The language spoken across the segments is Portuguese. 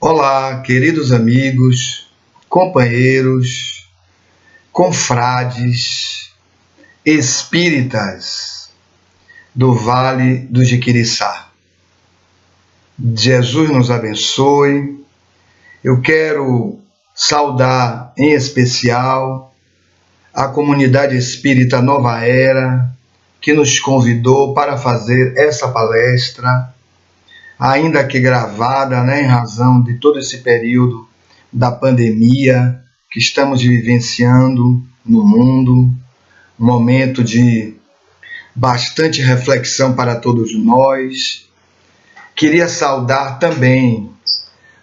Olá, queridos amigos, companheiros, confrades, espíritas do Vale do Jiquiriçá. Jesus nos abençoe. Eu quero saudar em especial a comunidade espírita Nova Era, que nos convidou para fazer essa palestra, ainda que gravada, em razão de todo esse período da pandemia que estamos vivenciando no mundo, um momento de bastante reflexão para todos nós. Queria saudar também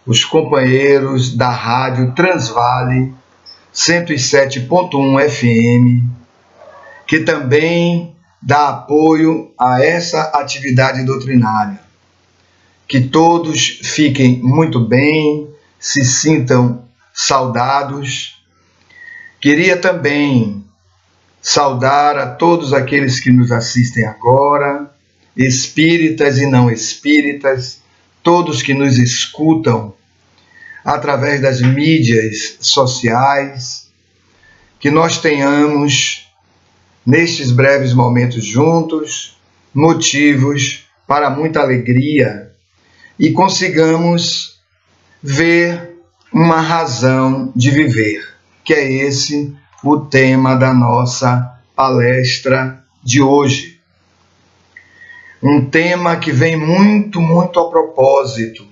os companheiros da Rádio Transvale 107.1 FM, que também dá apoio a essa atividade doutrinária. Que todos fiquem muito bem, se sintam saudados. Queria também saudar a todos aqueles que nos assistem agora, espíritas e não espíritas, todos que nos escutam através das mídias sociais, que nós tenhamos, nestes breves momentos juntos, motivos para muita alegria e consigamos ver uma razão de viver, que é esse o tema da nossa palestra de hoje. Um tema que vem muito ao propósito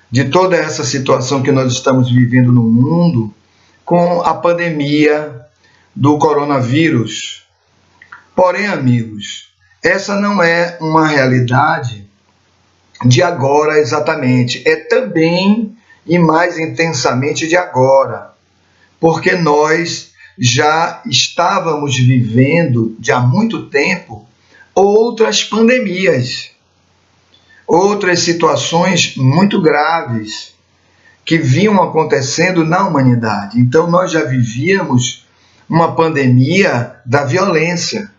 de toda essa situação que nós estamos vivendo no mundo com a pandemia do coronavírus. Porém, amigos, essa não é uma realidade de agora exatamente, é também e mais intensamente de agora, porque nós já estávamos vivendo de há muito tempo outras pandemias, outras situações muito graves que vinham acontecendo na humanidade. Então nós já vivíamos uma pandemia da violência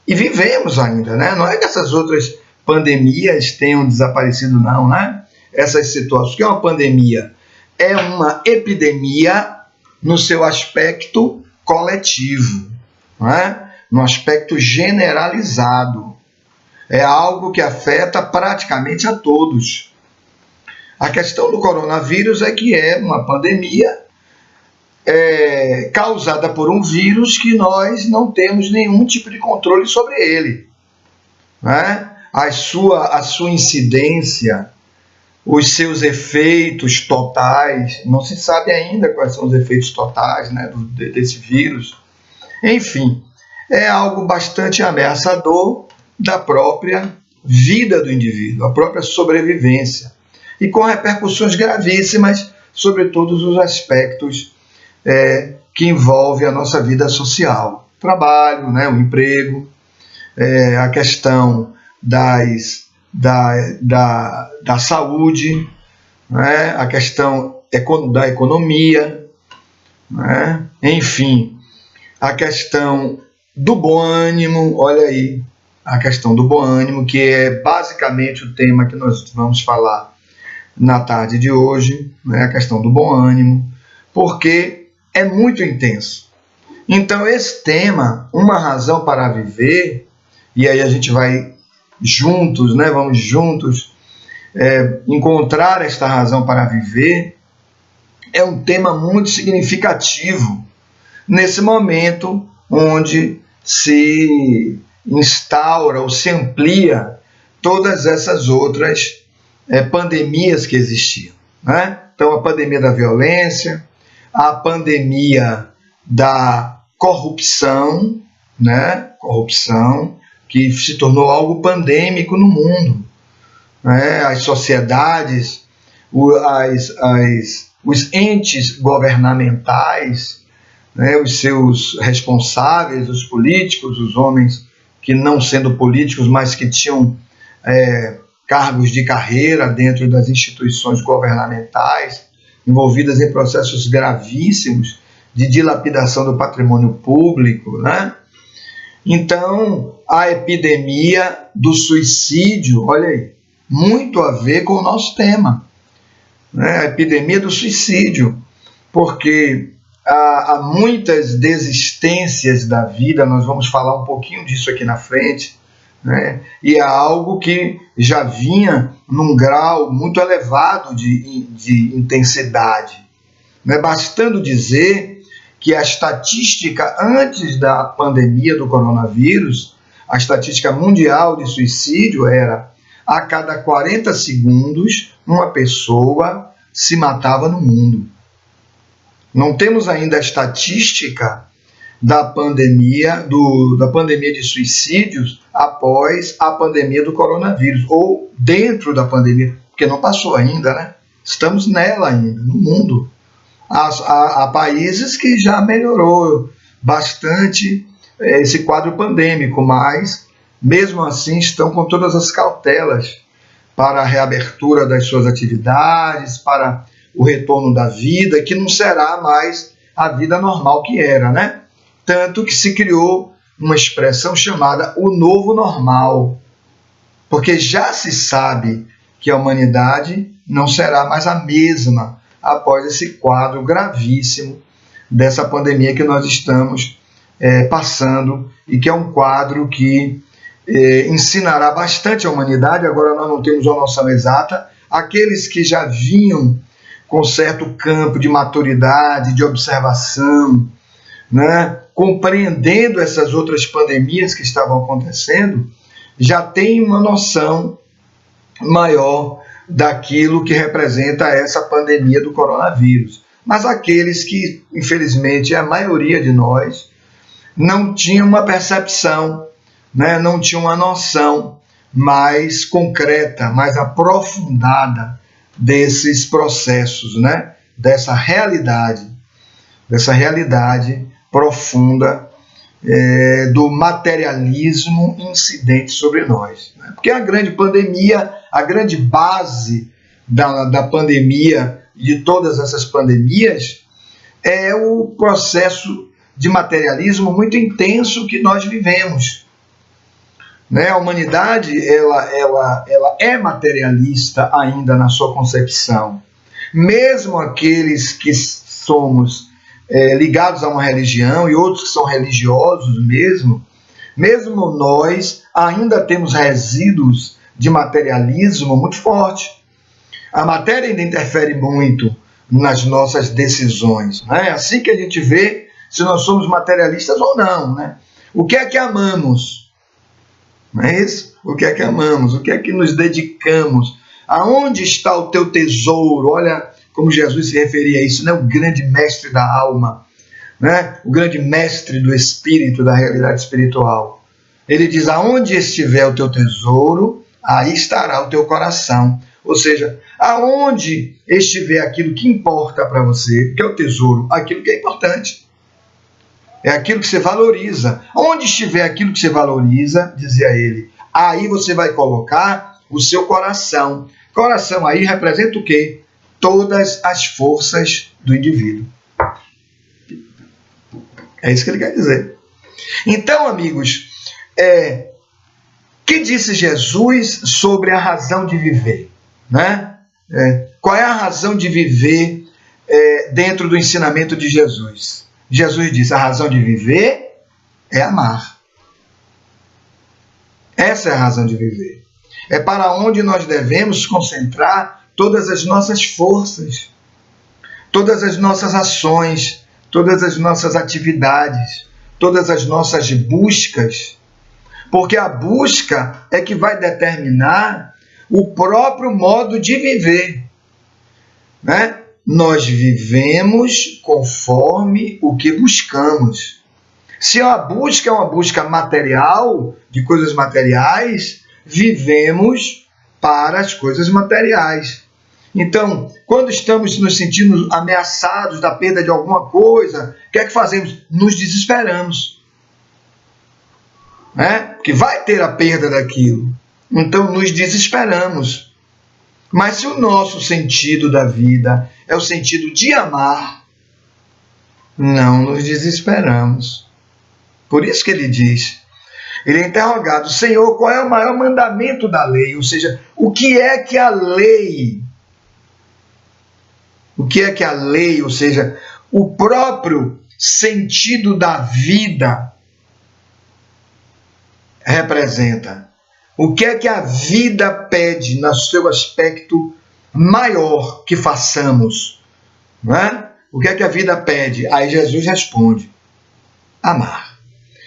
e vivemos ainda, Não é que essas outras pandemias tenham desaparecido, não, Essas situações. O que é uma pandemia? É uma epidemia no seu aspecto coletivo, no aspecto generalizado. É algo que afeta praticamente a todos. A questão do coronavírus é que é uma pandemia causada por um vírus que nós não temos nenhum tipo de controle sobre ele. A sua incidência, os seus efeitos totais, não se sabe ainda quais são os efeitos totais desse vírus. Enfim, é algo bastante ameaçador da própria vida do indivíduo, a própria sobrevivência, e com repercussões gravíssimas sobre todos os aspectos que envolvem a nossa vida social. Trabalho, o emprego, a questão da saúde, a questão da economia, enfim, a questão do bom ânimo, olha aí, a questão do bom ânimo, que é basicamente o tema que nós vamos falar na tarde de hoje, a questão do bom ânimo, porque é muito intenso. Então esse tema, uma razão para viver, e aí a gente vai juntos, vamos juntos encontrar esta razão para viver, é um tema muito significativo nesse momento onde se instaura ou se amplia todas essas outras pandemias que existiam. Então, a pandemia da violência, a pandemia da corrupção, corrupção, que se tornou algo pandêmico no mundo. As sociedades, os entes governamentais, os seus responsáveis, os políticos, os homens que não sendo políticos, mas que tinham cargos de carreira dentro das instituições governamentais, envolvidas em processos gravíssimos de dilapidação do patrimônio público, Então, a epidemia do suicídio, olha aí, muito a ver com o nosso tema. né? A epidemia do suicídio, porque há muitas desistências da vida, nós vamos falar um pouquinho disso aqui na frente, né? E é algo que já vinha num grau muito elevado de intensidade. Né? Bastando dizer que a estatística antes da pandemia do coronavírus, a estatística mundial de suicídio era: a cada 40 segundos uma pessoa se matava no mundo. Não temos ainda a estatística da pandemia de suicídios após a pandemia do coronavírus, ou dentro da pandemia, porque não passou ainda, né? Estamos nela ainda, no mundo. Há países que já melhorou bastante esse quadro pandêmico, mas mesmo assim estão com todas as cautelas para a reabertura das suas atividades, para o retorno da vida, que não será mais a vida normal que era, né? Tanto que se criou uma expressão chamada o novo normal, porque já se sabe que a humanidade não será mais a mesma após esse quadro gravíssimo dessa pandemia que nós estamos passando, e que é um quadro que ensinará bastante a humanidade. Agora nós não temos uma noção exata. Aqueles que já vinham com certo campo de maturidade, de observação, né, compreendendo essas outras pandemias que estavam acontecendo, já tem uma noção maior daquilo que representa essa pandemia do coronavírus. Mas aqueles que, infelizmente, é a maioria de nós, não tinham uma percepção, né, não tinham uma noção mais concreta, mais aprofundada desses processos, né, dessa realidade profunda do materialismo incidente sobre nós. Né? Porque a grande pandemia, a grande base da pandemia, de todas essas pandemias, é o processo de materialismo muito intenso que nós vivemos. Né? A humanidade ela é materialista ainda na sua concepção. Mesmo aqueles que somos ligados a uma religião e outros que são religiosos mesmo nós ainda temos resíduos de materialismo muito forte. A matéria ainda interfere muito nas nossas decisões. Né? É assim que a gente vê se nós somos materialistas ou não. Né? O que é que amamos? Não é isso? O que é que amamos? O que é que nos dedicamos? Aonde está o teu tesouro? Olha como Jesus se referia a isso, né? O grande mestre da alma, né? O grande mestre do espírito, da realidade espiritual. Ele diz: aonde estiver o teu tesouro, aí estará o teu coração. Ou seja, aonde estiver aquilo que importa para você, que é o tesouro, aquilo que é importante, é aquilo que você valoriza. Onde estiver aquilo que você valoriza, dizia ele, aí você vai colocar o seu coração. Coração aí representa o quê? Todas as forças do indivíduo. É isso que ele quer dizer. Então, amigos, que disse Jesus sobre a razão de viver? Né? Qual é a razão de viver dentro do ensinamento de Jesus? Jesus disse: a razão de viver é amar. Essa é a razão de viver. É para onde nós devemos concentrar todas as nossas forças, todas as nossas ações, todas as nossas atividades, todas as nossas buscas, porque a busca é que vai determinar o próprio modo de viver. Né? Nós vivemos conforme o que buscamos. Se a busca é uma busca material, de coisas materiais, vivemos para as coisas materiais. Então, quando estamos nos sentindo ameaçados da perda de alguma coisa, o que é que fazemos? Nos desesperamos. Né? Porque vai ter a perda daquilo. Então, nos desesperamos. Mas se o nosso sentido da vida é o sentido de amar, não nos desesperamos. Por isso que ele diz, ele é interrogado: Senhor, qual é o maior mandamento da lei? Ou seja, o que é que a lei O que é que a lei, ou seja, o próprio sentido da vida representa? O que é que a vida pede no seu aspecto maior que façamos? Não é? O que é que a vida pede? Aí Jesus responde: amar.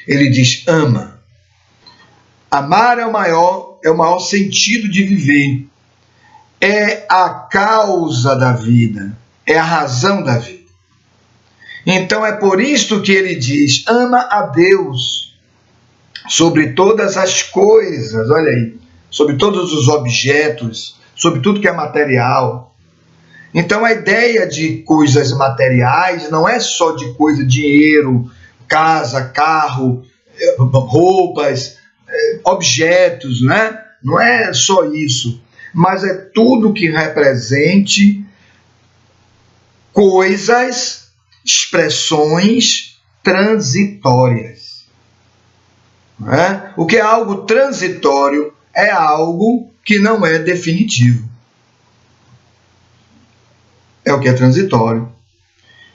Ele diz: ama. Amar é o maior sentido de viver. É a causa da vida, é a razão da vida. Então é por isto que ele diz: ama a Deus sobre todas as coisas, olha aí, sobre todos os objetos, sobre tudo que é material. Então a ideia de coisas materiais não é só de coisa, dinheiro, casa, carro, roupas, objetos, né? Não é só isso, mas é tudo que represente coisas, expressões transitórias. Não é? O que é algo transitório é algo que não é definitivo. É o que é transitório.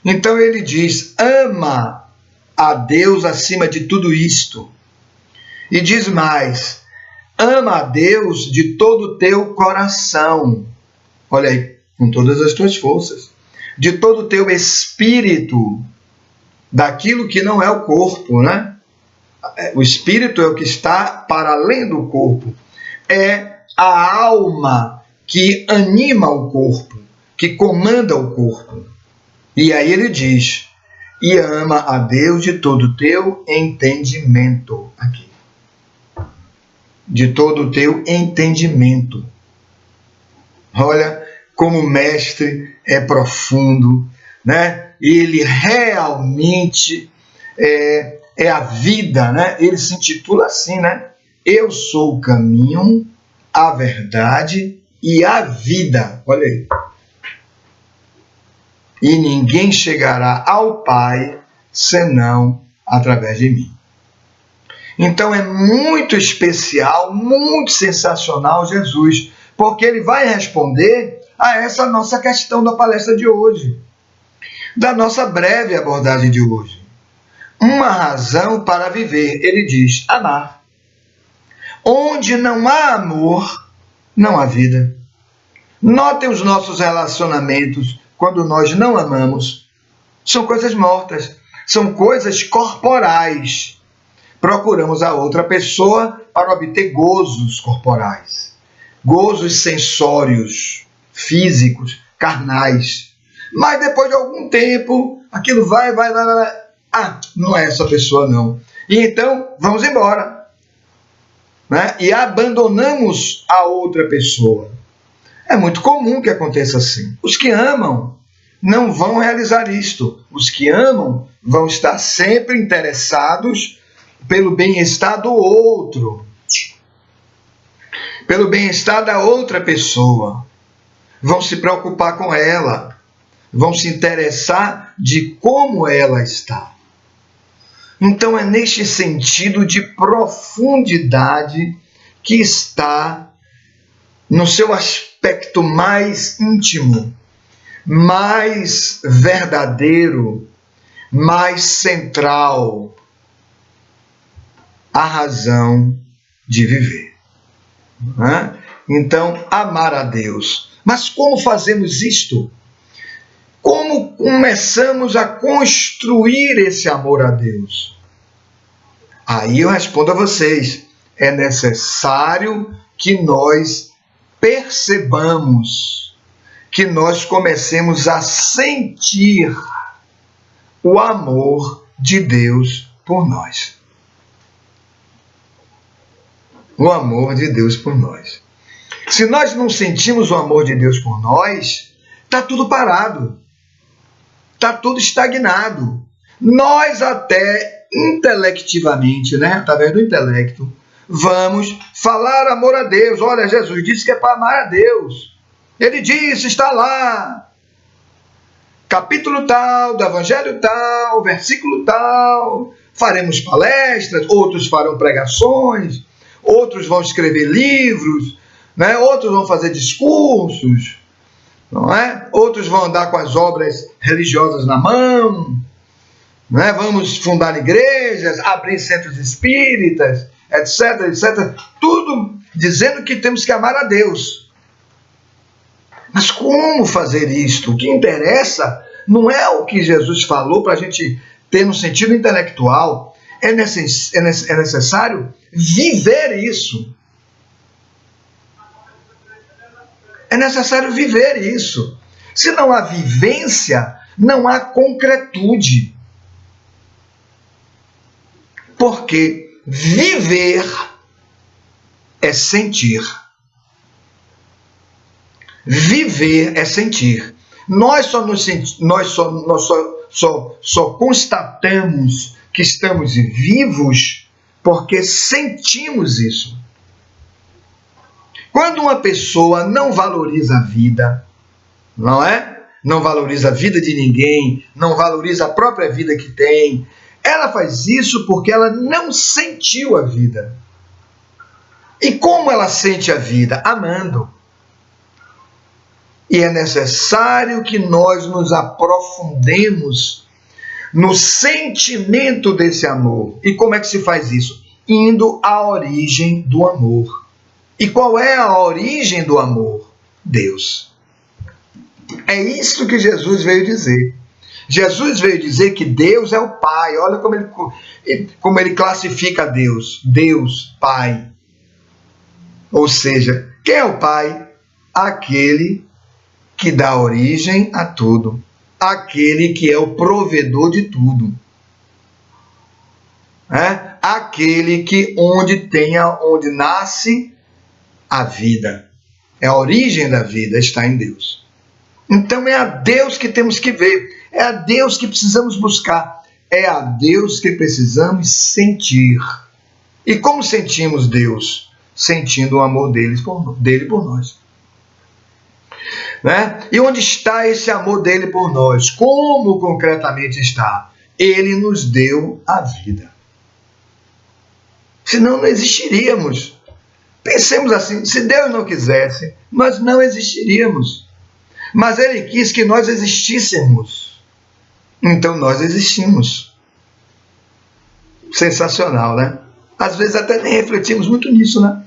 Então ele diz: ama a Deus acima de tudo isto. E diz mais: ama a Deus de todo o teu coração. Olha aí, com todas as tuas forças. De todo o teu espírito. Daquilo que não é o corpo, né? O espírito é o que está para além do corpo. É a alma que anima o corpo, que comanda o corpo. E aí ele diz: e ama a Deus de todo o teu entendimento. Aqui. De todo o teu entendimento. Olha como o mestre é profundo, né? Ele realmente é a vida, né? Ele se intitula assim, né? Eu sou o caminho, a verdade e a vida. Olha aí. E ninguém chegará ao Pai senão através de mim. Então é muito especial, muito sensacional Jesus, porque ele vai responder a essa nossa questão da palestra de hoje, da nossa breve abordagem de hoje. Uma razão para viver, ele diz: amar. Onde não há amor, não há vida. Notem os nossos relacionamentos quando nós não amamos. São coisas mortas, são coisas corporais. Procuramos a outra pessoa para obter gozos corporais, gozos sensórios, físicos, carnais. Mas depois de algum tempo, aquilo vai. Ah, não é essa pessoa não. E então, vamos embora. Né? E abandonamos a outra pessoa. É muito comum que aconteça assim. Os que amam não vão realizar isto. Os que amam vão estar sempre interessados pelo bem-estar do outro, pelo bem-estar da outra pessoa. Vão se preocupar com ela, vão se interessar de como ela está. Então é neste sentido de profundidade que está no seu aspecto mais íntimo, mais verdadeiro, mais central, a razão de viver. Né? Então, amar a Deus. Mas como fazemos isto? Como começamos a construir esse amor a Deus? Aí eu respondo a vocês: é necessário que nós percebamos, que nós comecemos a sentir o amor de Deus por nós. O amor de Deus por nós. Se nós não sentimos o amor de Deus por nós, está tudo parado. Está tudo estagnado. Nós até intelectivamente, né, através do intelecto, vamos falar amor a Deus. Olha, Jesus disse que é para amar a Deus. Ele disse, está lá. Capítulo tal, do evangelho tal, versículo tal. Faremos palestras, outros farão pregações, outros vão escrever livros, né? Outros vão fazer discursos. não é? Outros vão andar com as obras religiosas na mão, não é? Vamos fundar igrejas, abrir centros espíritas, etc, etc. Tudo dizendo que temos que amar a Deus. Mas como fazer isto? O que interessa não é o que Jesus falou para a gente ter no sentido intelectual. É necessário viver isso. É necessário viver isso. Se não há vivência, não há concretude. Porque viver é sentir. Viver é sentir. Nós só constatamos que estamos vivos porque sentimos isso. Quando uma pessoa não valoriza a vida, não é? Não valoriza a vida de ninguém, não valoriza a própria vida que tem, ela faz isso porque ela não sentiu a vida. E como ela sente a vida? Amando. E é necessário que nós nos aprofundemos no sentimento desse amor. E como é que se faz isso? Indo à origem do amor. E qual é a origem do amor? Deus. É isso que Jesus veio dizer. Jesus veio dizer que Deus é o Pai. Olha como ele classifica Deus. Deus, Pai. Ou seja, quem é o Pai? Aquele que dá origem a tudo. Aquele que é o provedor de tudo. Aquele que onde nasce a vida. É a origem da vida, está em Deus. Então é a Deus que temos que ver. É a Deus que precisamos buscar. É a Deus que precisamos sentir. E como sentimos Deus? Sentindo o amor dele por nós. E onde está esse amor dele por nós? Como concretamente está? Ele nos deu a vida. Senão não existiríamos. Pensemos assim, se Deus não quisesse, nós não existiríamos. Mas Ele quis que nós existíssemos. Então nós existimos. Sensacional, né? Às vezes até nem refletimos muito nisso, né?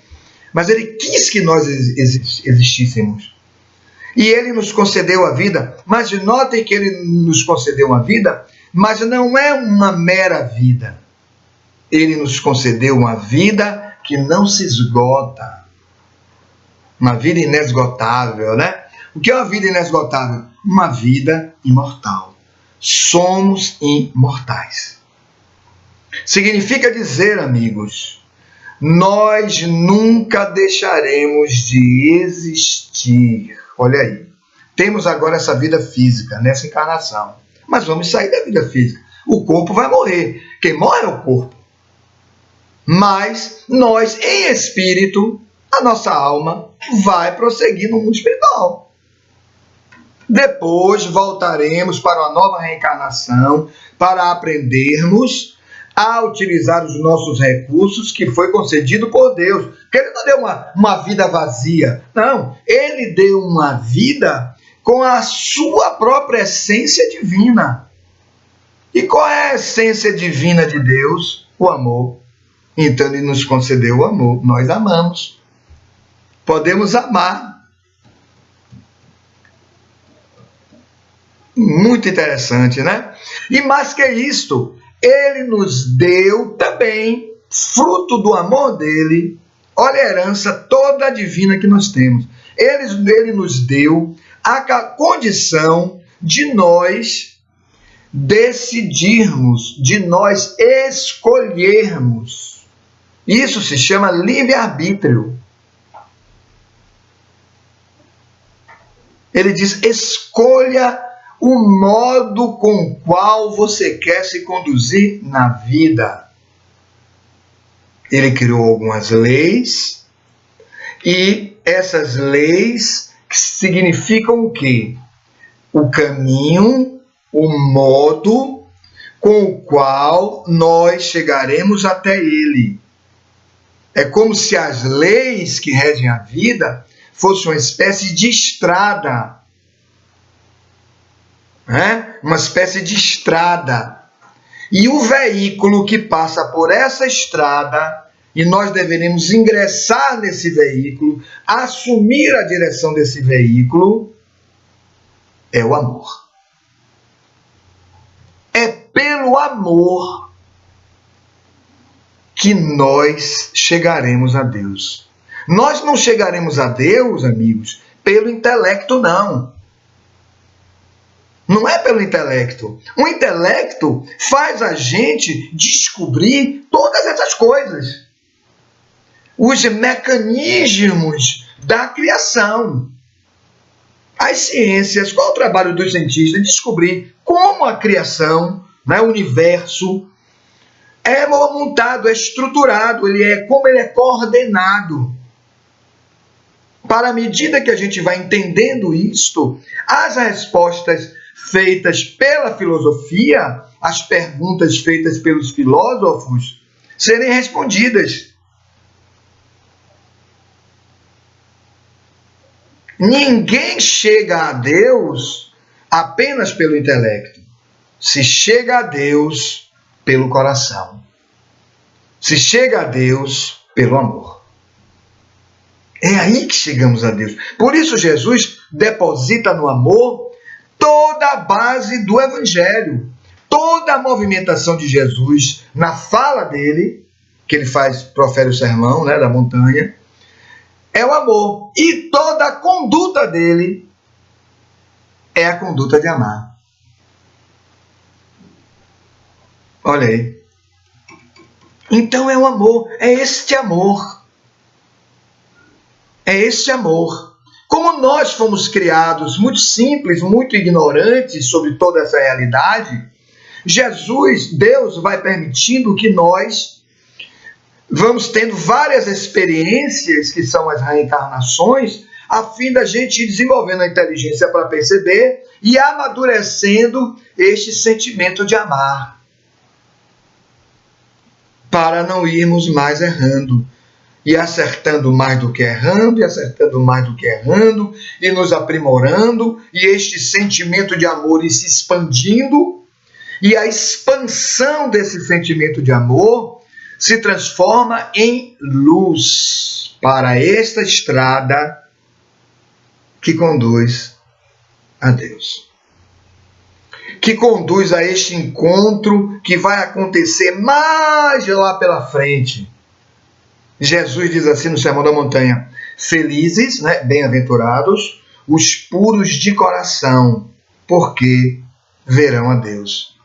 Mas Ele quis que nós existíssemos. E Ele nos concedeu a vida. Mas notem que Ele nos concedeu uma vida, mas não é uma mera vida. Ele nos concedeu uma vida que não se esgota. Uma vida inesgotável, né? O que é uma vida inesgotável? Uma vida imortal. Somos imortais. Significa dizer, amigos, nós nunca deixaremos de existir. Olha aí. Temos agora essa vida física, nessa encarnação. Mas vamos sair da vida física. O corpo vai morrer. Quem morre é o corpo. Mas nós, em espírito, a nossa alma vai prosseguir no mundo espiritual. Depois voltaremos para uma nova reencarnação, para aprendermos a utilizar os nossos recursos que foi concedido por Deus. Porque Ele não deu uma vida vazia. Não, Ele deu uma vida com a sua própria essência divina. E qual é a essência divina de Deus? O amor. Então Ele nos concedeu o amor. Nós amamos. Podemos amar. Muito interessante, né? E mais que isto, Ele nos deu também, fruto do amor dele, olha a herança toda divina que nós temos. Ele nos deu a condição de nós decidirmos, de nós escolhermos. Isso se chama livre-arbítrio. Ele diz, escolha o modo com o qual você quer se conduzir na vida. Ele criou algumas leis, e essas leis significam o quê? O caminho, o modo com o qual nós chegaremos até Ele. É como se as leis que regem a vida fossem uma espécie de estrada né? Uma espécie de estrada. E o veículo que passa por essa estrada, e nós deveremos ingressar nesse veículo, assumir a direção desse veículo, é o amor. É pelo amor que nós chegaremos a Deus. Nós não chegaremos a Deus, amigos, pelo intelecto, não. Não é pelo intelecto. O intelecto faz a gente descobrir todas essas coisas. Os mecanismos da criação. As ciências, qual é o trabalho dos cientistas? Descobrir como a criação, né, o universo, é montado, é estruturado, como ele é coordenado. Para a medida que a gente vai entendendo isto, as respostas feitas pela filosofia, as perguntas feitas pelos filósofos, serem respondidas. Ninguém chega a Deus apenas pelo intelecto. Se chega a Deus pelo coração. Se chega a Deus pelo amor. É aí que chegamos a Deus. Por isso Jesus deposita no amor toda a base do Evangelho. Toda a movimentação de Jesus na fala dele, que ele profere o sermão, né, da montanha, é o amor. E toda a conduta dele é a conduta de amar. Olha aí. Então é o amor, é este amor. É este amor. Como nós fomos criados muito simples, muito ignorantes sobre toda essa realidade, Deus vai permitindo que nós vamos tendo várias experiências, que são as reencarnações, a fim da gente ir desenvolvendo a inteligência para perceber e amadurecendo este sentimento de amar, para não irmos mais errando, e acertando mais do que errando, e acertando mais do que errando, e nos aprimorando, e este sentimento de amor ir se expandindo, e a expansão desse sentimento de amor se transforma em luz para esta estrada que conduz a Deus. Que conduz a este encontro que vai acontecer mais lá pela frente. Jesus diz assim no Sermão da Montanha: felizes, né, bem-aventurados, os puros de coração, porque verão a Deus.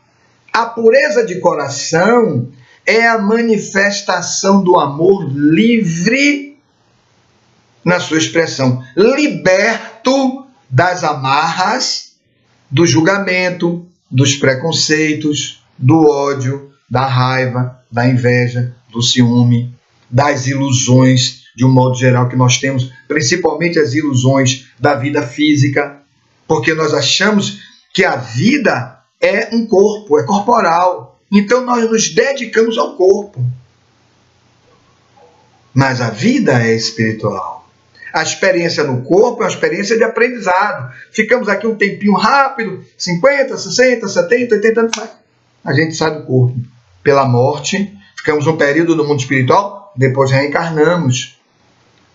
A pureza de coração é a manifestação do amor livre na sua expressão, liberto das amarras do julgamento, dos preconceitos, do ódio, da raiva, da inveja, do ciúme, das ilusões, de um modo geral, que nós temos, principalmente as ilusões da vida física, porque nós achamos que a vida é um corpo, é corporal. Então nós nos dedicamos ao corpo. Mas a vida é espiritual. A experiência no corpo é uma experiência de aprendizado. Ficamos aqui um tempinho rápido, 50, 60, 70, 80 anos, a gente sai do corpo pela morte, ficamos um período no mundo espiritual, depois reencarnamos,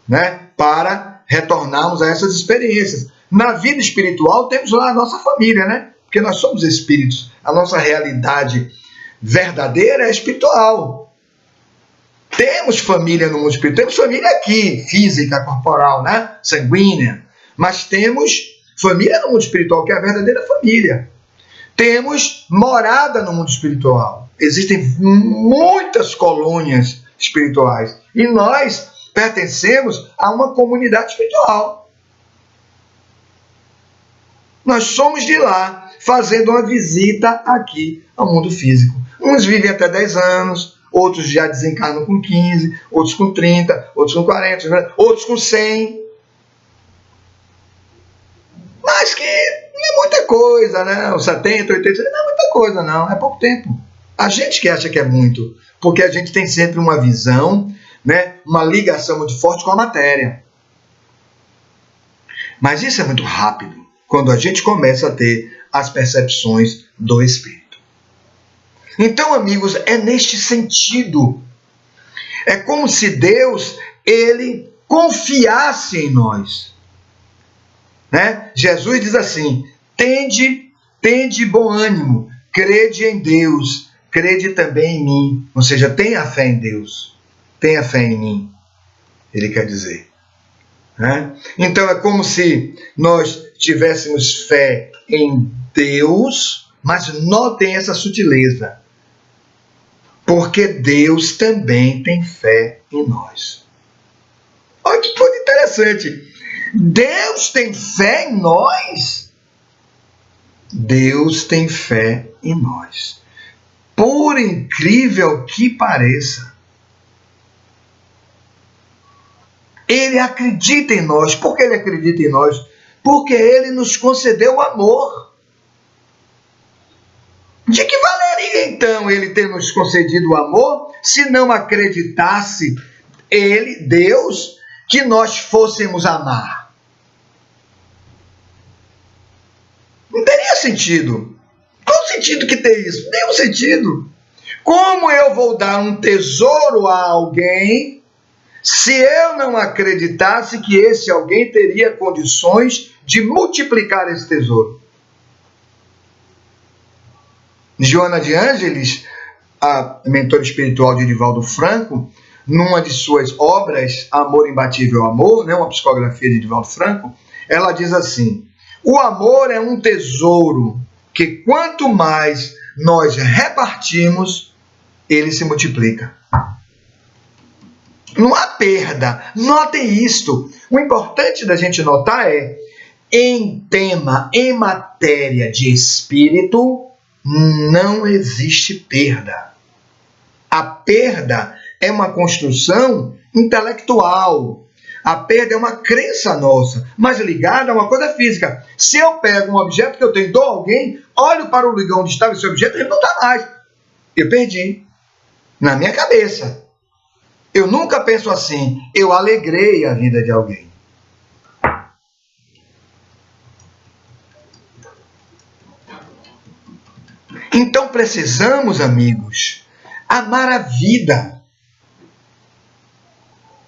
né, para retornarmos a essas experiências. Na vida espiritual temos lá a nossa família, né? Porque nós somos espíritos. A nossa realidade verdadeira é espiritual. Temos família no mundo espiritual, temos família aqui, física, corporal, né? Sanguínea. Mas temos família no mundo espiritual, que é a verdadeira família. Temos morada no mundo espiritual. Existem muitas colônias espirituais. E nós pertencemos a uma comunidade espiritual. Nós somos de lá, fazendo uma visita aqui ao mundo físico. Uns vivem até 10 anos, outros já desencarnam com 15, outros com 30, outros com 40, outros com 100. Mas que não é muita coisa, né? Os 70, 80, não é muita coisa, não. É pouco tempo. A gente que acha que é muito, porque a gente tem sempre uma visão, né? Uma ligação muito forte com a matéria. Mas isso é muito rápido. Quando a gente começa a ter as percepções do Espírito. Então, amigos, é neste sentido. É como se Deus, ele confiasse em nós. Né? Jesus diz assim: tende bom ânimo, crede em Deus, crede também em mim. Ou seja, tenha fé em Deus, tenha fé em mim, ele quer dizer. Né? Então é como se nós tivéssemos fé em Deus, mas notem essa sutileza, porque Deus também tem fé em nós. Olha que coisa interessante. Deus tem fé em nós? Deus tem fé em nós. Por incrível que pareça, Ele acredita em nós. Por que Ele acredita em nós? Porque Ele nos concedeu o amor. De que valeria então Ele ter nos concedido o amor se não acreditasse Ele, Deus, que nós fôssemos amar? Não teria sentido. Qual o sentido que tem isso? Nenhum sentido. Como eu vou dar um tesouro a alguém se eu não acreditasse que esse alguém teria condições de multiplicar esse tesouro? Joana de Ângeles, a mentora espiritual de Edivaldo Franco, numa de suas obras, Amor Imbatível Amor, né, uma psicografia de Edivaldo Franco, ela diz assim: o amor é um tesouro que quanto mais nós repartimos, ele se multiplica. Não há perda. Notem isto. O importante da gente notar é, em matéria de espírito, não existe perda. A perda é uma construção intelectual. A perda é uma crença nossa, mas ligada a uma coisa física. Se eu pego um objeto que eu tenho, dou a alguém, olho para o lugar onde estava esse objeto, ele não está mais. Eu perdi. Na minha cabeça. Eu nunca penso assim, eu alegrei a vida de alguém. Então precisamos, amigos, amar a vida.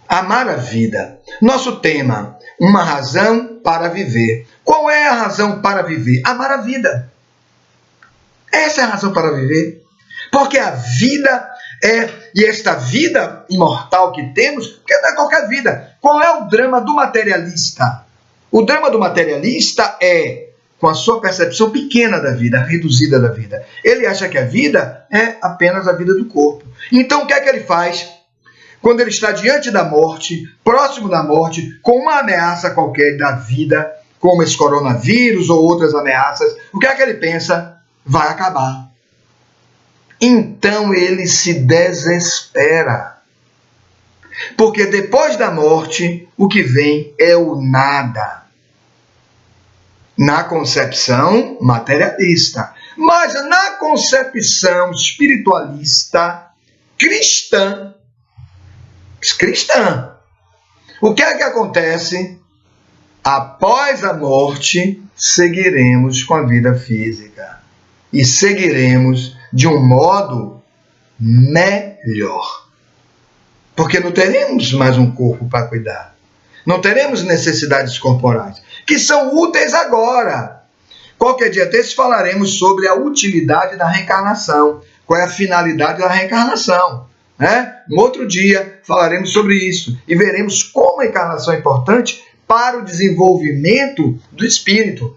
Amar a vida. Nosso tema, uma razão para viver. Qual é a razão para viver? Amar a vida. Essa é a razão para viver. Porque a vida e esta vida imortal que temos, porque não é qualquer vida. Qual é o drama do materialista? O drama do materialista é com a sua percepção pequena da vida, reduzida da vida. Ele acha que a vida é apenas a vida do corpo. Então o que é que ele faz? Quando ele está diante da morte, próximo da morte, com uma ameaça qualquer da vida, como esse coronavírus ou outras ameaças, o que é que ele pensa? Vai acabar. Então ele se desespera. Porque depois da morte, o que vem é o nada. Na concepção materialista. Mas na concepção espiritualista, cristã, o que é que acontece? Após a morte, seguiremos com a vida física. E seguiremos de um modo melhor. Porque não teremos mais um corpo para cuidar. Não teremos necessidades corporais, que são úteis agora. Qualquer dia desses falaremos sobre a utilidade da reencarnação. Qual é a finalidade da reencarnação? Né? Um outro dia falaremos sobre isso. E veremos como a encarnação é importante para o desenvolvimento do espírito.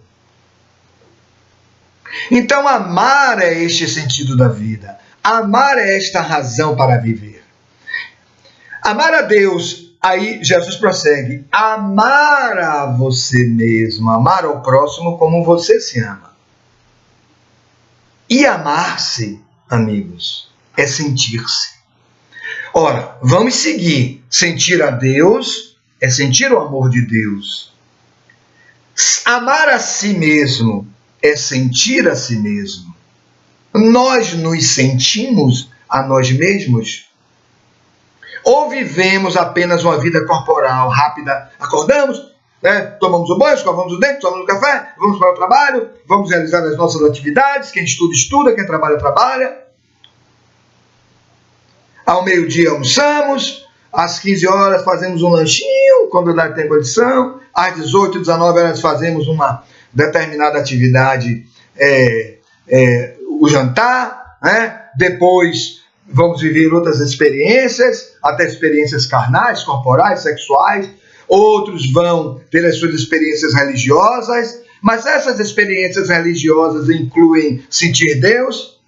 Então, amar é este sentido da vida. Amar é esta razão para viver. Amar a Deus, aí Jesus prossegue, amar a você mesmo, amar ao próximo como você se ama. E amar-se, amigos, é sentir-se. Ora, vamos seguir. Sentir a Deus é sentir o amor de Deus. Amar a si mesmo é sentir a si mesmo. Nós nos sentimos a nós mesmos? Ou vivemos apenas uma vida corporal rápida? Acordamos, né? Tomamos o banho, escovamos os dentes, tomamos o café, vamos para o trabalho, vamos realizar as nossas atividades, quem estuda, estuda, quem trabalha, trabalha. Ao meio-dia almoçamos, às 15 horas fazemos um lanchinho, quando dá tem condição, às 18, 19 horas fazemos uma determinada atividade, o jantar, né? Depois vamos viver outras experiências, até experiências carnais, corporais, sexuais. Outros vão ter as suas experiências religiosas, mas essas experiências religiosas incluem sentir Deus,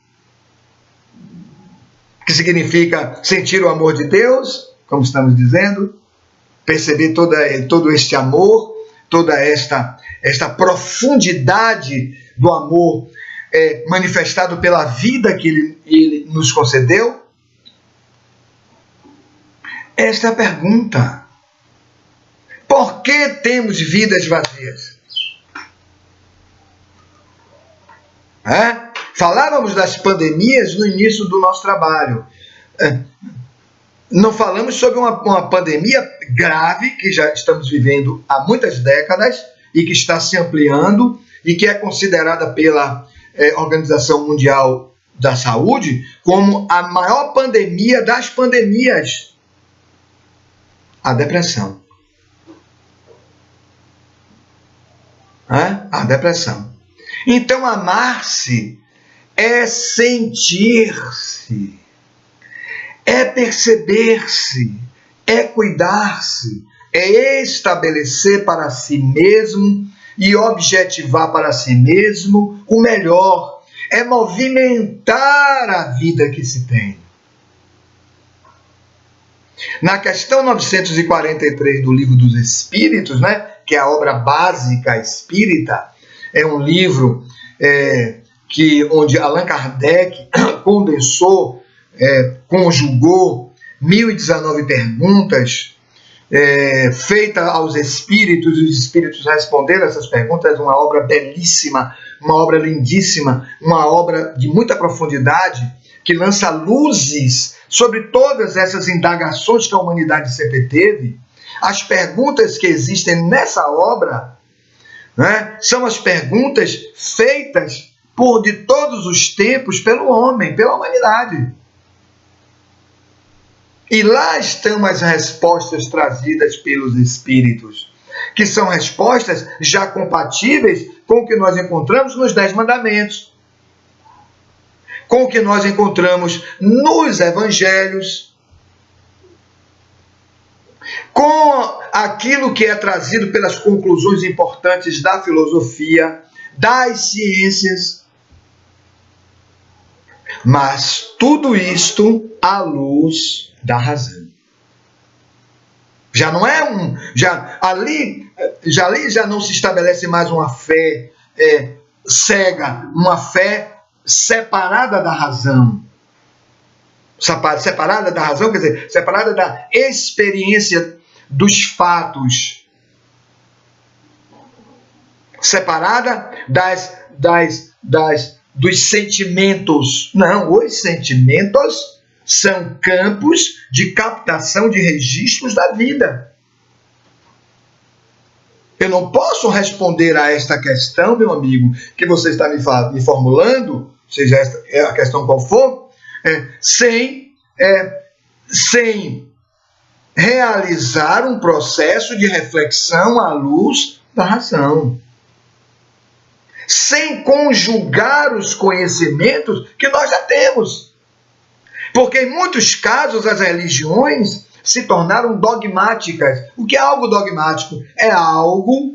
que significa sentir o amor de Deus, como estamos dizendo, perceber todo este amor, toda esta profundidade do amor manifestado pela vida que ele nos concedeu. Esta é a pergunta. Por que temos vidas vazias? Falávamos das pandemias no início do nosso trabalho. Não falamos sobre uma pandemia grave que já estamos vivendo há muitas décadas e que está se ampliando e que é considerada pela Organização Mundial da Saúde como a maior pandemia das pandemias. A depressão. A depressão. Então, amar-se é sentir-se, é perceber-se, é cuidar-se, é estabelecer para si mesmo e objetivar para si mesmo o melhor, é movimentar a vida que se tem. Na questão 943 do Livro dos Espíritos, né, que é a obra básica espírita, é um livro onde Allan Kardec condensou, conjugou 1019 perguntas feitas aos espíritos, e os espíritos responderam essas perguntas. Uma obra belíssima, uma obra lindíssima, uma obra de muita profundidade, que lança luzes sobre todas essas indagações que a humanidade sempre teve. As perguntas que existem nessa obra, né, são as perguntas feitas de todos os tempos pelo homem, pela humanidade. E lá estão as respostas trazidas pelos espíritos, que são respostas já compatíveis com o que nós encontramos nos 10 mandamentos, com o que nós encontramos nos evangelhos, com aquilo que é trazido pelas conclusões importantes da filosofia, das ciências. Mas tudo isto à luz da razão. Já não é ali já não se estabelece mais uma fé cega, uma fé separada da razão. Separada da razão, quer dizer, separada da experiência dos fatos, separada dos sentimentos. Não, os sentimentos são campos de captação de registros da vida. Eu não posso responder a esta questão, meu amigo, que você está me formulando, seja esta a questão qual for, sem realizar um processo de reflexão à luz da razão, sem conjugar os conhecimentos que nós já temos. Porque em muitos casos as religiões se tornaram dogmáticas. O que é algo dogmático? É algo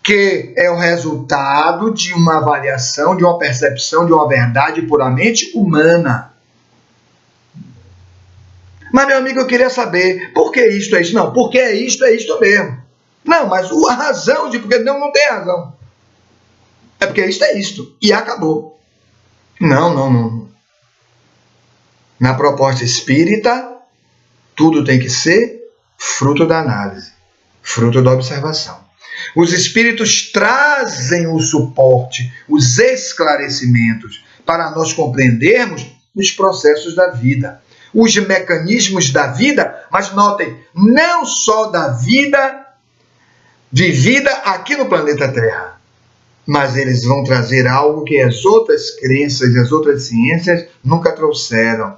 que é o resultado de uma avaliação, de uma percepção, de uma verdade puramente humana. Mas, meu amigo, eu queria saber por que isto é isto. Não, porque é isto mesmo. Não, mas a razão de porque não tem razão. É porque isto é isto. E acabou. Não. Na proposta espírita, tudo tem que ser fruto da análise, fruto da observação. Os espíritos trazem o suporte, os esclarecimentos, para nós compreendermos os processos da vida, os mecanismos da vida, mas notem, não só da vida vivida aqui no planeta Terra. Mas eles vão trazer algo que as outras crenças e as outras ciências nunca trouxeram,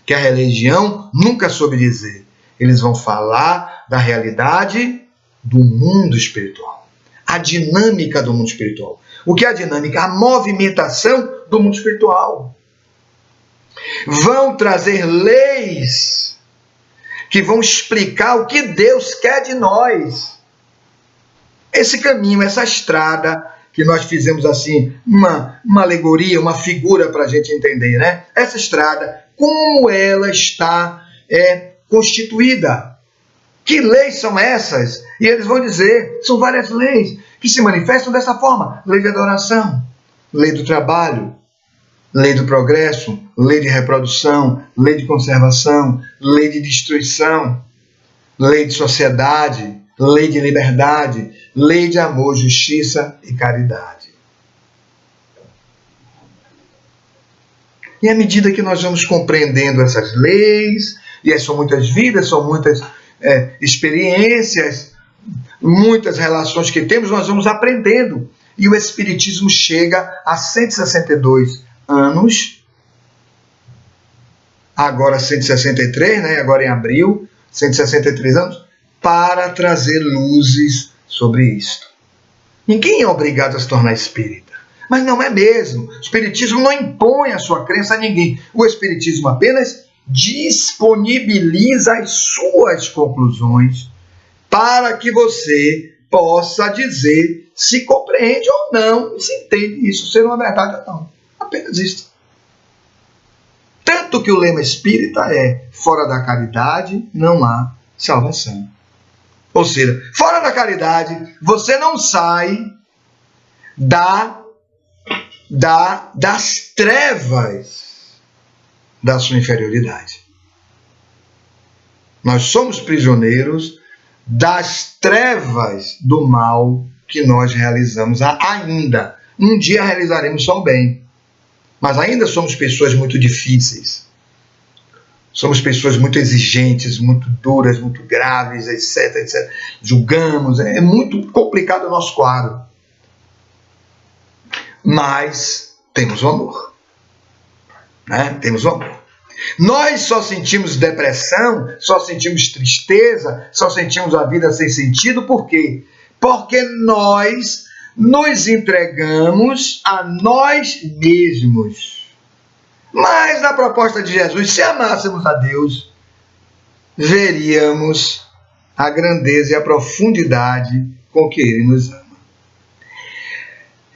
que a religião nunca soube dizer. Eles vão falar da realidade do mundo espiritual, a dinâmica do mundo espiritual. O que é a dinâmica? A movimentação do mundo espiritual. Vão trazer leis que vão explicar o que Deus quer de nós. Esse caminho, essa estrada que nós fizemos assim, uma alegoria, uma figura para a gente entender, né? Essa estrada, como ela está constituída. Que leis são essas? E eles vão dizer, são várias leis que se manifestam dessa forma. Lei de adoração, lei do trabalho, lei do progresso, lei de reprodução, lei de conservação, lei de destruição, lei de sociedade, lei de liberdade, lei de amor, justiça e caridade. E à medida que nós vamos compreendendo essas leis, e são muitas vidas, são muitas experiências, muitas relações que temos, nós vamos aprendendo. E o Espiritismo chega a 162 anos, agora 163, né? Agora em abril, 163 anos, para trazer luzes sobre isto. Ninguém é obrigado a se tornar espírita, mas não é mesmo. O Espiritismo não impõe a sua crença a ninguém. O Espiritismo apenas disponibiliza as suas conclusões para que você possa dizer se compreende ou não, se entende isso ser uma verdade ou não. Apenas isso. Tanto que o lema espírita é: fora da caridade não há salvação. Ou seja, fora da caridade, você não sai das trevas da sua inferioridade. Nós somos prisioneiros das trevas do mal que nós realizamos ainda. Um dia realizaremos só o bem, mas ainda somos pessoas muito difíceis. Somos pessoas muito exigentes, muito duras, muito graves, etc, etc. Julgamos, é muito complicado o nosso quadro. Mas temos o amor. Né? Temos o amor. Nós só sentimos depressão, só sentimos tristeza, só sentimos a vida sem sentido. Por quê? Porque nós nos entregamos a nós mesmos. Mas na proposta de Jesus, se amássemos a Deus, veríamos a grandeza e a profundidade com que Ele nos ama.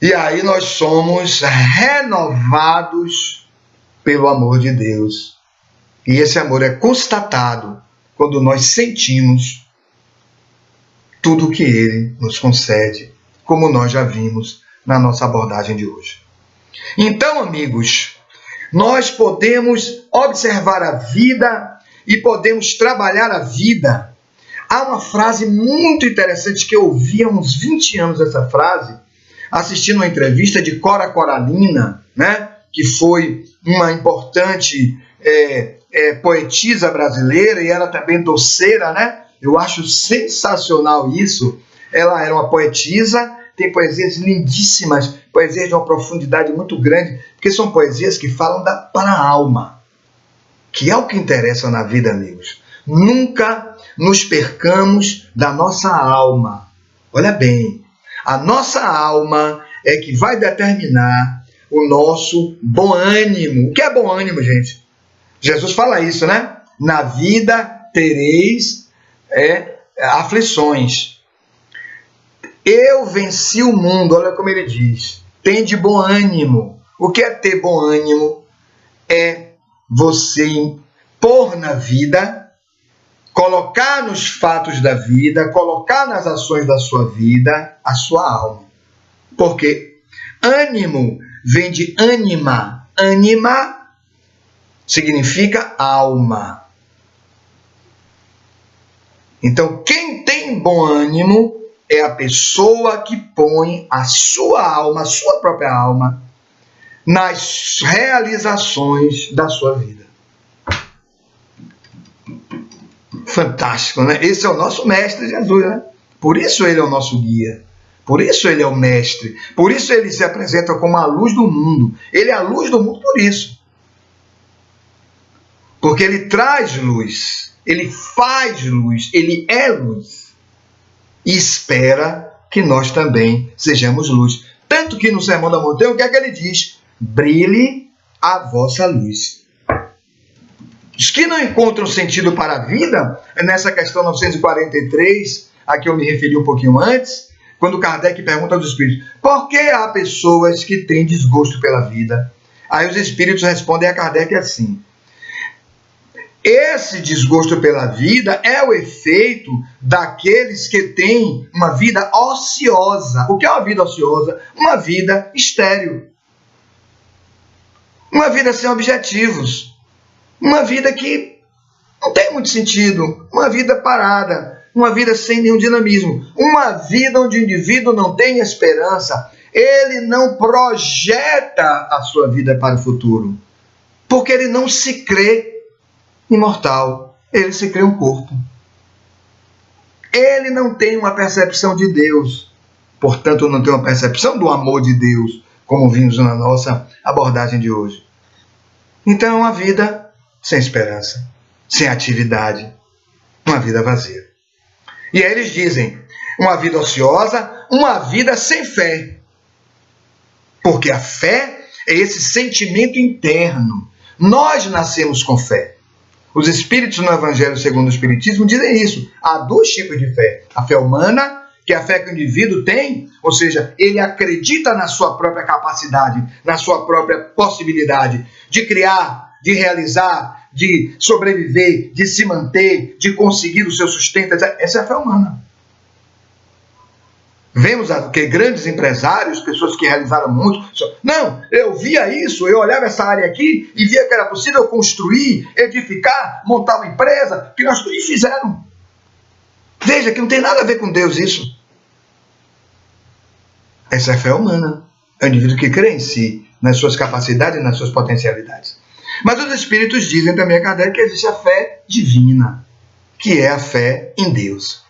E aí nós somos renovados pelo amor de Deus. E esse amor é constatado quando nós sentimos tudo o que Ele nos concede, como nós já vimos na nossa abordagem de hoje. Então, amigos, nós podemos observar a vida e podemos trabalhar a vida. Há uma frase muito interessante que eu ouvi há uns 20 anos, essa frase, assistindo uma entrevista de Cora Coralina, né, que foi uma importante poetisa brasileira, e ela também doceira, né? Eu acho sensacional isso. Ela era uma poetisa, tem poesias lindíssimas, poesias de uma profundidade muito grande, porque são poesias que falam para a alma, que é o que interessa na vida, amigos. Nunca nos percamos da nossa alma. Olha bem, a nossa alma é que vai determinar o nosso bom ânimo. O que é bom ânimo, gente? Jesus fala isso, né? Na vida tereis aflições. Eu venci o mundo, olha como ele diz. Tem de bom ânimo. O que é ter bom ânimo? É você pôr na vida, colocar nos fatos da vida, colocar nas ações da sua vida a sua alma. Porque ânimo vem de ânima. Ânima significa alma. Então, quem tem bom ânimo é a pessoa que põe a sua alma, a sua própria alma, nas realizações da sua vida. Fantástico, né? Esse é o nosso mestre Jesus, né? Por isso ele é o nosso guia. Por isso ele é o mestre. Por isso ele se apresenta como a luz do mundo. Ele é a luz do mundo por isso. Porque ele traz luz. Ele faz luz. Ele é luz. E espera que nós também sejamos luz. Tanto que no Sermão da Montanha, o que é que ele diz? Brilhe a vossa luz. Os que não encontram sentido para a vida, nessa questão 943, a que eu me referi um pouquinho antes, quando Kardec pergunta aos espíritos, por que há pessoas que têm desgosto pela vida? Aí os espíritos respondem a Kardec assim, esse desgosto pela vida é o efeito daqueles que têm uma vida ociosa. O que é uma vida ociosa? Uma vida estéril. Uma vida sem objetivos. Uma vida que não tem muito sentido. Uma vida parada. Uma vida sem nenhum dinamismo. Uma vida onde o indivíduo não tem esperança. Ele não projeta a sua vida para o futuro. Porque ele não se crê imortal, ele se crê um corpo. Ele não tem uma percepção de Deus, portanto não tem uma percepção do amor de Deus, como vimos na nossa abordagem de hoje. Então é uma vida sem esperança, sem atividade, uma vida vazia. E aí eles dizem, uma vida ociosa, uma vida sem fé. Porque a fé é esse sentimento interno. Nós nascemos com fé. Os espíritos no Evangelho segundo o Espiritismo dizem isso. Há dois tipos de fé. A fé humana, que é a fé que o indivíduo tem, ou seja, ele acredita na sua própria capacidade, na sua própria possibilidade de criar, de realizar, de sobreviver, de se manter, de conseguir o seu sustento. Essa é a fé humana. Vemos aqui grandes empresários, pessoas que realizaram muito. Não, eu via isso, eu olhava essa área aqui e via que era possível construir, edificar, montar uma empresa, que nós tudo fizeram. Veja que não tem nada a ver com Deus isso. Essa é a fé humana. É o indivíduo que crê em si, nas suas capacidades e nas suas potencialidades. Mas os espíritos dizem também a Kardec que existe a fé divina, que é a fé em Deus.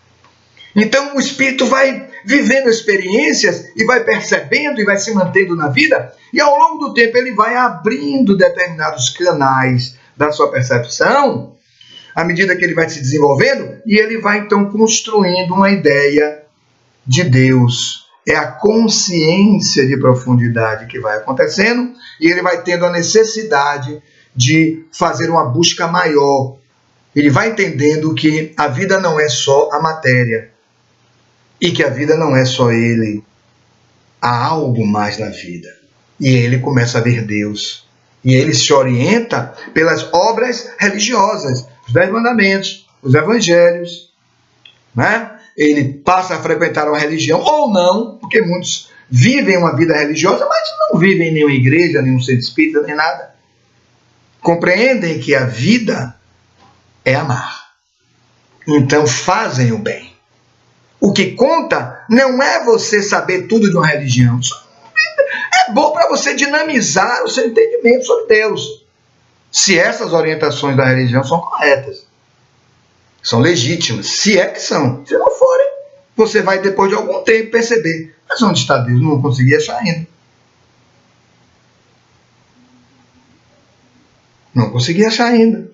Então o espírito vai vivendo experiências e vai percebendo e vai se mantendo na vida, e ao longo do tempo ele vai abrindo determinados canais da sua percepção, à medida que ele vai se desenvolvendo, e ele vai então construindo uma ideia de Deus. É a consciência de profundidade que vai acontecendo, e ele vai tendo a necessidade de fazer uma busca maior. Ele vai entendendo que a vida não é só a matéria, e que a vida não é só ele. Há algo mais na vida. E ele começa a ver Deus. E ele se orienta pelas obras religiosas, os 10 mandamentos, os evangelhos. Né? Ele passa a frequentar uma religião, ou não, porque muitos vivem uma vida religiosa, mas não vivem em nenhuma igreja, nenhum centro espírita, nem nada. Compreendem que a vida é amar. Então fazem o bem. O que conta não é você saber tudo de uma religião. É bom para você dinamizar o seu entendimento sobre Deus. Se essas orientações da religião são corretas. São legítimas. Se é que são. Se não forem, você vai depois de algum tempo perceber. Mas onde está Deus? Não consegui achar ainda. Não consegui achar ainda.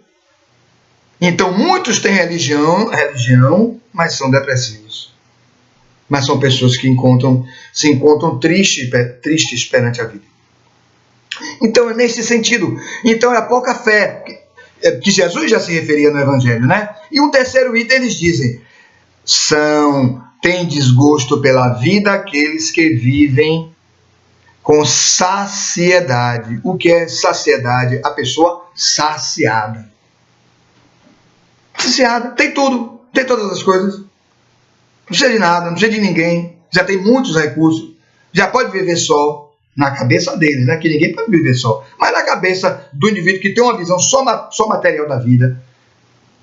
Então muitos têm religião, mas são depressivos. Mas são pessoas que se encontram tristes perante a vida. Então é nesse sentido. Então é a pouca fé que Jesus já se referia no Evangelho, né? E o terceiro item eles dizem, têm desgosto pela vida aqueles que vivem com saciedade. O que é saciedade? A pessoa saciada. Saciada, tem tudo, tem todas as coisas. Não precisa de nada, não precisa de ninguém, já tem muitos recursos, já pode viver só na cabeça deles, né? Que ninguém pode viver só, mas na cabeça do indivíduo que tem uma visão só material da vida,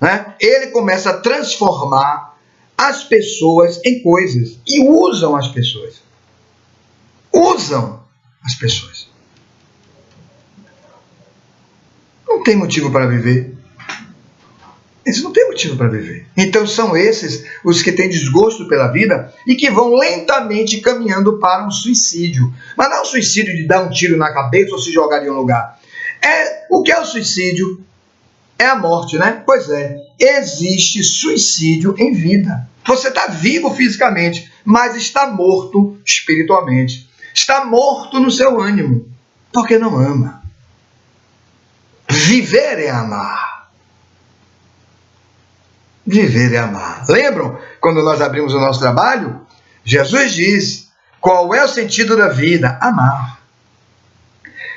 né? Ele começa a transformar as pessoas em coisas e usam as pessoas. Usam as pessoas. Não tem motivo para viver. Eles não têm motivo para viver. Então são esses os que têm desgosto pela vida e que vão lentamente caminhando para um suicídio. Mas não é um suicídio de dar um tiro na cabeça ou se jogar de um lugar. O que é o suicídio? É a morte, né? Pois é, existe suicídio em vida. Você está vivo fisicamente, mas está morto espiritualmente. Está morto no seu ânimo, porque não ama. Viver é amar. Viver é amar. Lembram quando nós abrimos o nosso trabalho? Jesus diz: qual é o sentido da vida? Amar.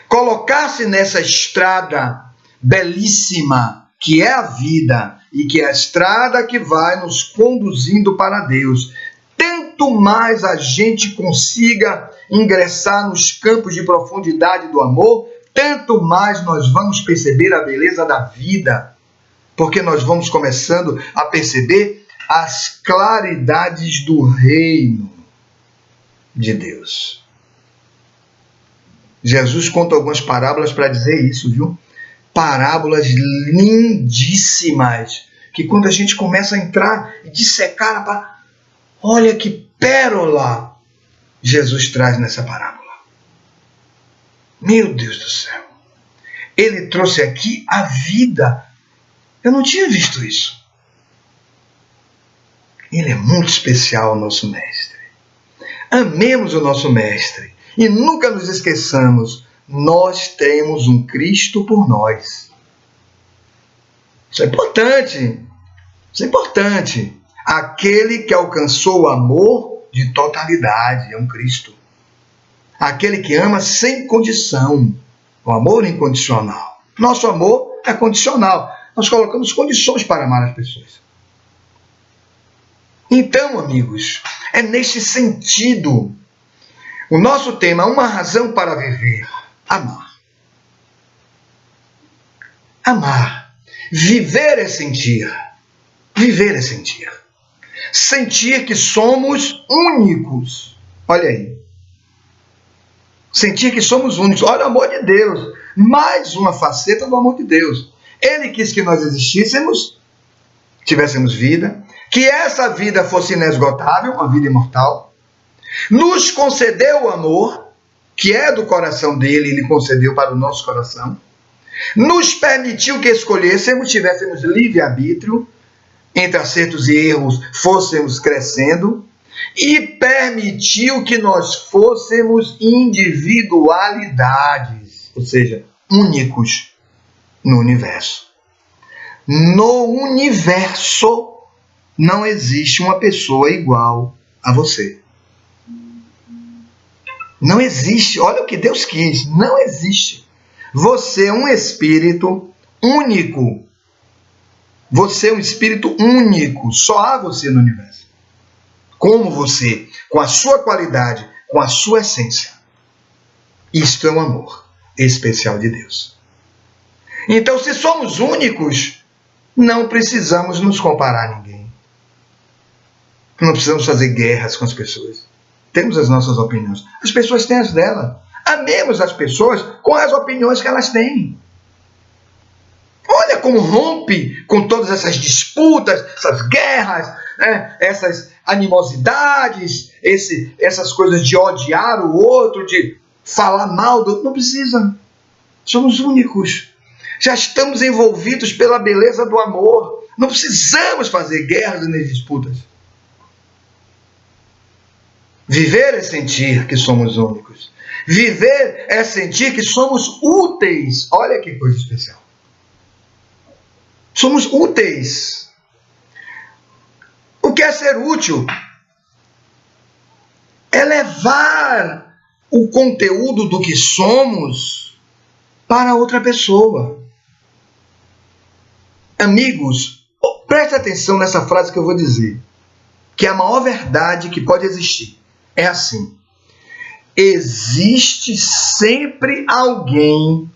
Colocar-se nessa estrada belíssima que é a vida e que é a estrada que vai nos conduzindo para Deus. Tanto mais a gente consiga ingressar nos campos de profundidade do amor, tanto mais nós vamos perceber a beleza da vida, porque nós vamos começando a perceber as claridades do reino de Deus. Jesus conta algumas parábolas para dizer isso, viu? Parábolas lindíssimas, que quando a gente começa a entrar e dissecar, olha que pérola Jesus traz nessa parábola. Meu Deus do céu. Ele trouxe aqui a vida. Eu não tinha visto isso. Ele é muito especial, o nosso mestre. Amemos o nosso mestre e nunca nos esqueçamos, nós temos um Cristo por nós. Isso é importante. Isso é importante. Aquele que alcançou o amor de totalidade é um Cristo. Aquele que ama sem condição. O amor incondicional. Nosso amor é condicional. Nós colocamos condições para amar as pessoas. Então, amigos, é neste sentido. O nosso tema, uma razão para viver. Amar. Amar. Viver é sentir. Viver é sentir. Sentir que somos únicos. Olha aí. Sentir que somos únicos. Olha o amor de Deus. Mais uma faceta do amor de Deus. Ele quis que nós existíssemos, tivéssemos vida, que essa vida fosse inesgotável, uma vida imortal. Nos concedeu o amor, que é do coração dele, ele concedeu para o nosso coração. Nos permitiu que escolhêssemos, tivéssemos livre-arbítrio, entre acertos e erros, fôssemos crescendo. E permitiu que nós fôssemos individualidades, ou seja, únicos no universo. No universo não existe uma pessoa igual a você. Não existe. Olha o que Deus quis. Não existe. Você é um espírito único. Você é um espírito único. Só há você no universo. Como você, com a sua qualidade, com a sua essência. Isto é um amor especial de Deus. Então, se somos únicos, não precisamos nos comparar a ninguém. Não precisamos fazer guerras com as pessoas. Temos as nossas opiniões. As pessoas têm as delas. Amemos as pessoas com as opiniões que elas têm. Olha como rompe com todas essas disputas, essas guerras, né? Essas animosidades, essas coisas de odiar o outro, de falar mal do outro. Não precisa. Somos únicos. Já estamos envolvidos pela beleza do amor. Não precisamos fazer guerras nem disputas. Viver é sentir que somos únicos. Viver é sentir que somos úteis. Olha que coisa especial. Somos úteis. O que é ser útil? É levar o conteúdo do que somos para outra pessoa. Amigos, preste atenção nessa frase que eu vou dizer, que é a maior verdade que pode existir. É assim: existe sempre alguém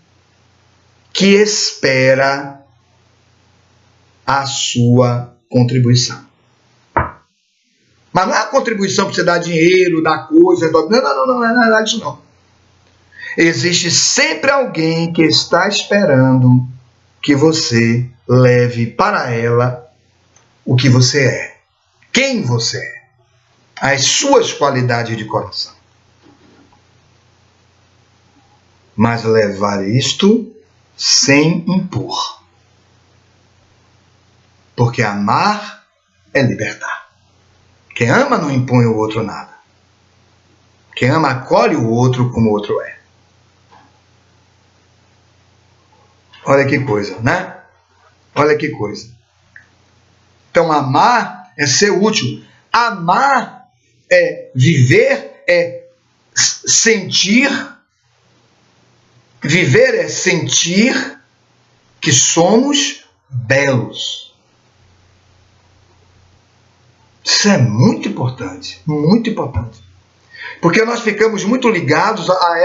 que espera a sua contribuição. Mas não é a contribuição para você dar dinheiro, dar coisa. Não é isso não. Existe sempre alguém que está esperando que você leve para ela o que você é, quem você é, as suas qualidades de coração. Mas levar isto sem impor. Porque amar é libertar. Quem ama não impõe ao outro nada. Quem ama acolhe o outro como o outro é. Olha que coisa, né? Olha que coisa. Então, amar é ser útil. Amar é viver, é sentir. Viver é sentir que somos belos. Isso é muito importante, muito importante. Porque nós ficamos muito ligados a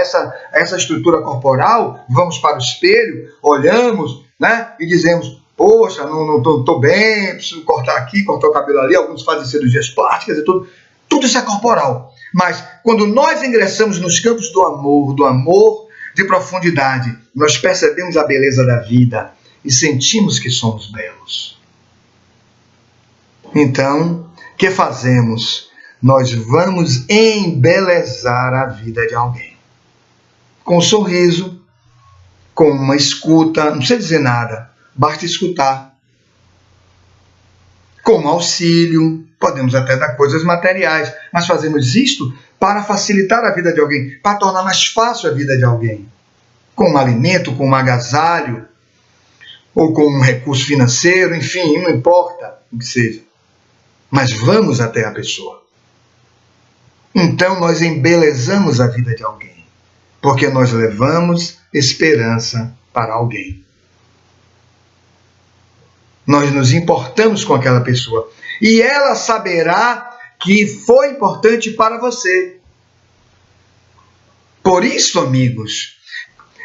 essa estrutura corporal, vamos para o espelho, olhamos, né, e dizemos, poxa, não estou bem, preciso cortar aqui, cortar o cabelo ali, alguns fazem cirurgias plásticas e tudo. Tudo isso é corporal. Mas quando nós ingressamos nos campos do amor de profundidade, nós percebemos a beleza da vida e sentimos que somos belos. Então, o que fazemos? Nós vamos embelezar a vida de alguém. Com um sorriso, com uma escuta, não precisa dizer nada, basta escutar. Com um auxílio, podemos até dar coisas materiais, mas fazemos isto para facilitar a vida de alguém, para tornar mais fácil a vida de alguém. Com um alimento, com um agasalho, ou com um recurso financeiro, enfim, não importa o que seja. Mas vamos até a pessoa. Então nós embelezamos a vida de alguém, porque nós levamos esperança para alguém. Nós nos importamos com aquela pessoa e ela saberá que foi importante para você. Por isso, amigos,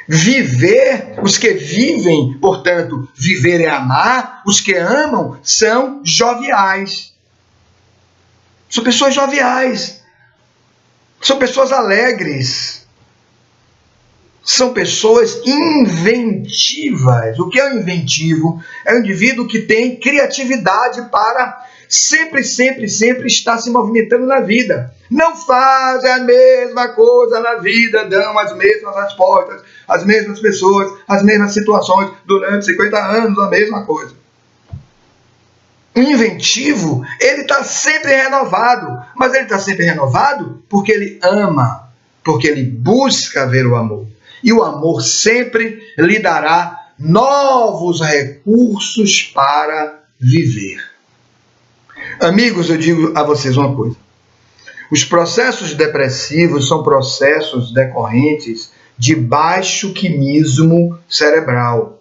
viver, os que vivem, portanto, viver é amar, os que amam são joviais. São pessoas joviais. São pessoas alegres. São pessoas inventivas. O que é o inventivo? É um indivíduo que tem criatividade para sempre estar se movimentando na vida. Não fazem a mesma coisa na vida, dão as mesmas respostas, as mesmas pessoas, as mesmas situações, durante 50 anos, a mesma coisa. O inventivo, ele está sempre renovado. Mas ele está sempre renovado porque ele ama, porque ele busca ver o amor. E o amor sempre lhe dará novos recursos para viver. Amigos, eu digo a vocês uma coisa. Os processos depressivos são processos decorrentes de baixo quimismo cerebral.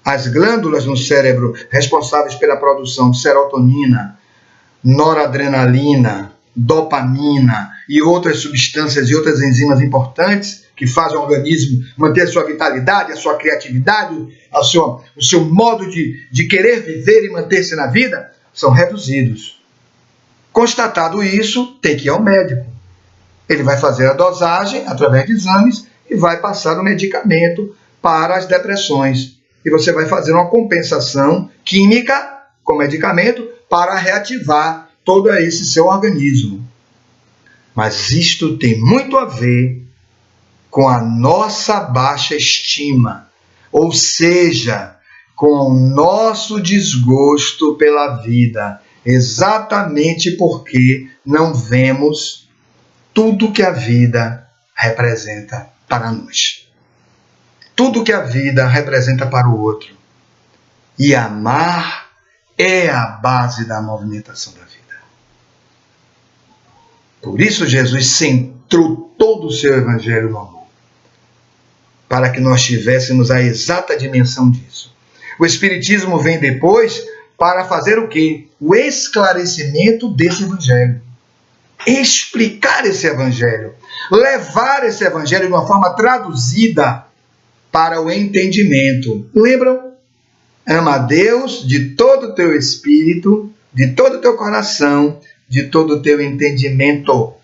As glândulas no cérebro responsáveis pela produção de serotonina, noradrenalina, dopamina e outras substâncias e outras enzimas importantes que fazem o organismo manter a sua vitalidade, a sua criatividade, o seu modo de querer viver e manter-se na vida, são reduzidos. Constatado isso, tem que ir ao médico. Ele vai fazer a dosagem através de exames e vai passar o medicamento para as depressões. E você vai fazer uma compensação química com medicamento para reativar todo esse seu organismo. Mas isto tem muito a ver com a nossa baixa estima, ou seja, com o nosso desgosto pela vida, exatamente porque não vemos tudo que a vida representa para nós. Tudo que a vida representa para o outro. E amar é a base da movimentação da vida. Por isso Jesus centrou todo o seu evangelho no amor, para que nós tivéssemos a exata dimensão disso. O Espiritismo vem depois para fazer o quê? O esclarecimento desse evangelho. Explicar esse evangelho. Levar esse evangelho de uma forma traduzida para o entendimento. Lembram? Ama a Deus de todo o teu espírito, de todo o teu coração, de todo o teu entendimento.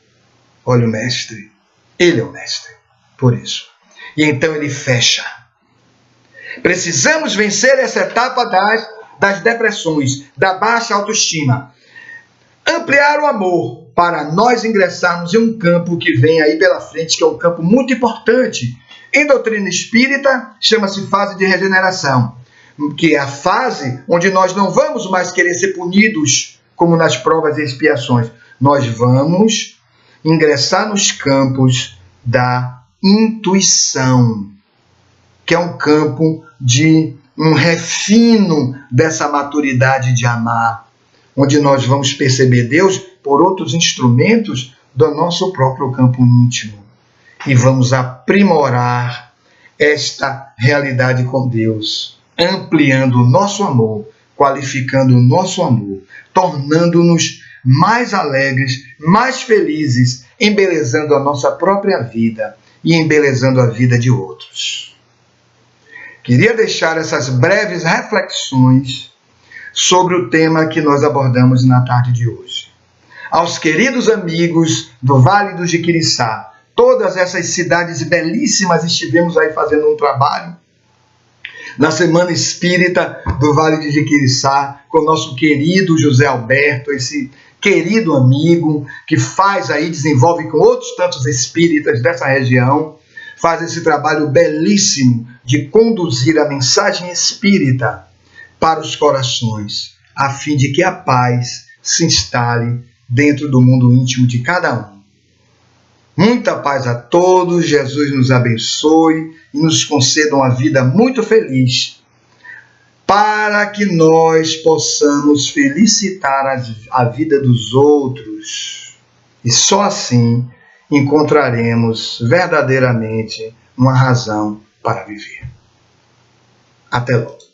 Olha o mestre. Ele é o mestre. Por isso. E então ele fecha. Precisamos vencer essa etapa das depressões, da baixa autoestima. Ampliar o amor para nós ingressarmos em um campo que vem aí pela frente, que é um campo muito importante. Em doutrina espírita, chama-se fase de regeneração, que é a fase onde nós não vamos mais querer ser punidos, como nas provas e expiações. Nós vamos ingressar nos campos da intuição, que é um campo de um refino dessa maturidade de amar, onde nós vamos perceber Deus por outros instrumentos do nosso próprio campo íntimo. E vamos aprimorar esta realidade com Deus, ampliando o nosso amor, qualificando o nosso amor, tornando-nos mais alegres, mais felizes, embelezando a nossa própria vida e embelezando a vida de outros. Queria deixar essas breves reflexões sobre o tema que nós abordamos na tarde de hoje. Aos queridos amigos do Vale do Jiquiriçá, todas essas cidades belíssimas, estivemos aí fazendo um trabalho na Semana Espírita do Vale de Jiquiriçá, com o nosso querido José Alberto, esse querido amigo que faz aí, desenvolve com outros tantos espíritas dessa região, faz esse trabalho belíssimo de conduzir a mensagem espírita para os corações, a fim de que a paz se instale dentro do mundo íntimo de cada um. Muita paz a todos, Jesus nos abençoe e nos conceda uma vida muito feliz, para que nós possamos felicitar a vida dos outros. E só assim encontraremos verdadeiramente uma razão para viver. Até logo.